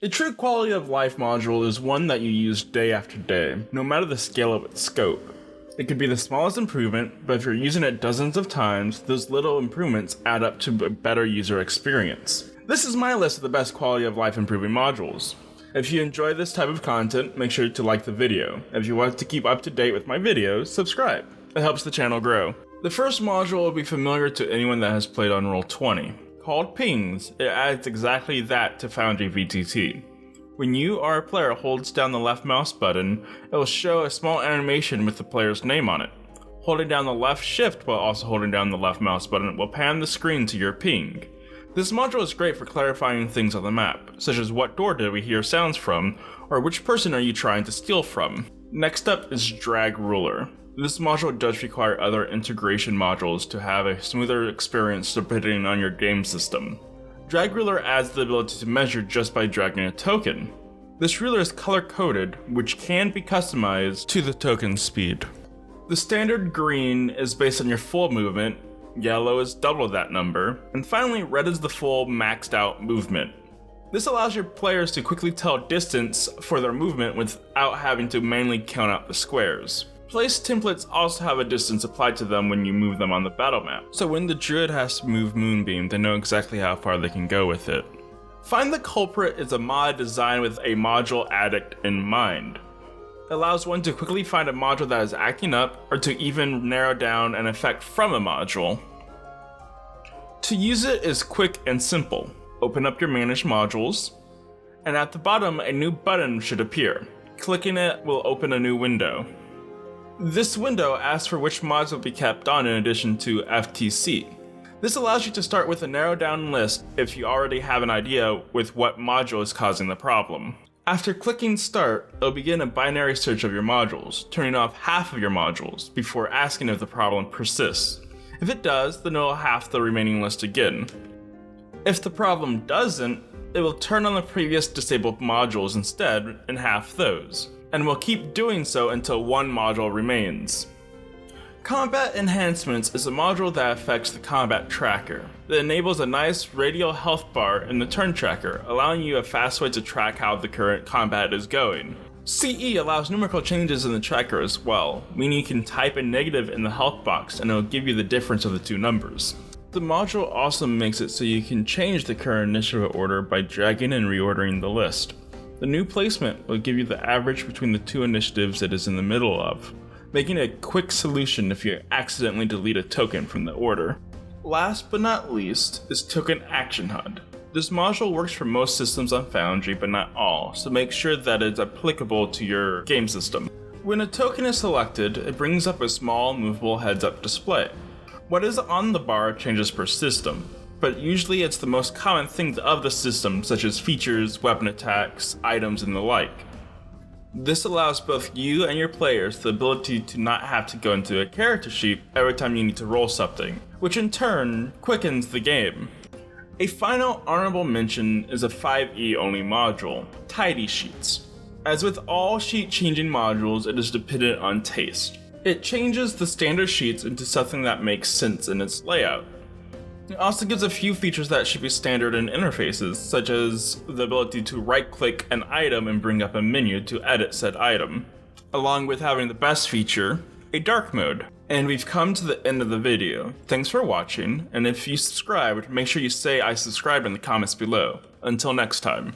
A true quality of life module is one that you use day after day, no matter the scale of its scope. It could be the smallest improvement, but if you're using it dozens of times, those little improvements add up to a better user experience. This is my list of the best quality of life improving modules. If you enjoy this type of content, make sure to like the video. If you want to keep up to date with my videos, subscribe. It helps the channel grow. The first module will be familiar to anyone that has played on Roll20. Called Pings, it adds exactly that to Foundry VTT. When you or a player holds down the left mouse button, it will show a small animation with the player's name on it. Holding down the left shift while also holding down the left mouse button will pan the screen to your ping. This module is great for clarifying things on the map, such as what door did we hear sounds from, or which person are you trying to steal from. Next up is Drag Ruler. This module does require other integration modules to have a smoother experience depending on your game system. Drag Ruler adds the ability to measure just by dragging a token. This ruler is color-coded, which can be customized to the token speed. The standard green is based on your full movement, yellow is double that number, and finally red is the full maxed out movement. This allows your players to quickly tell distance for their movement without having to manually count out the squares. Place templates also have a distance applied to them when you move them on the battle map, so when the druid has to move Moonbeam, they know exactly how far they can go with it. Find the Culprit is a mod designed with a module addict in mind. It allows one to quickly find a module that is acting up, or to even narrow down an effect from a module. To use it is quick and simple. Open up your Manage Modules, and at the bottom a new button should appear. Clicking it will open a new window. This window asks for which mods will be kept on in addition to FTC. This allows you to start with a narrowed down list if you already have an idea with what module is causing the problem. After clicking start, it'll begin a binary search of your modules, turning off half of your modules before asking if the problem persists. If it does, then it'll half the remaining list again. If the problem doesn't, it will turn on the previous disabled modules instead and half those, and will keep doing so until one module remains. Combat Enhancements is a module that affects the combat tracker. It enables a nice radial health bar in the turn tracker, allowing you a fast way to track how the current combat is going. CE allows numerical changes in the tracker as well, meaning you can type a negative in the health box and it will give you the difference of the two numbers. The module also makes it so you can change the current initiative order by dragging and reordering the list. The new placement will give you the average between the two initiatives it is in the middle of, making it a quick solution if you accidentally delete a token from the order. Last but not least is Token Action Hud. This module works for most systems on Foundry but not all, so make sure that it's applicable to your game system. When a token is selected, it brings up a small movable heads-up display. What is on the bar changes per system, but usually it's the most common things of the system, such as features, weapon attacks, items, and the like. This allows both you and your players the ability to not have to go into a character sheet every time you need to roll something, which in turn quickens the game. A final honorable mention is a 5e only module, Tidy Sheets. As with all sheet changing modules, it is dependent on taste. It changes the standard sheets into something that makes sense in its layout. It also gives a few features that should be standard in interfaces, such as the ability to right-click an item and bring up a menu to edit said item, along with having the best feature, a dark mode. And we've come to the end of the video. Thanks for watching, and if you subscribed, make sure you say I subscribed in the comments below. Until next time.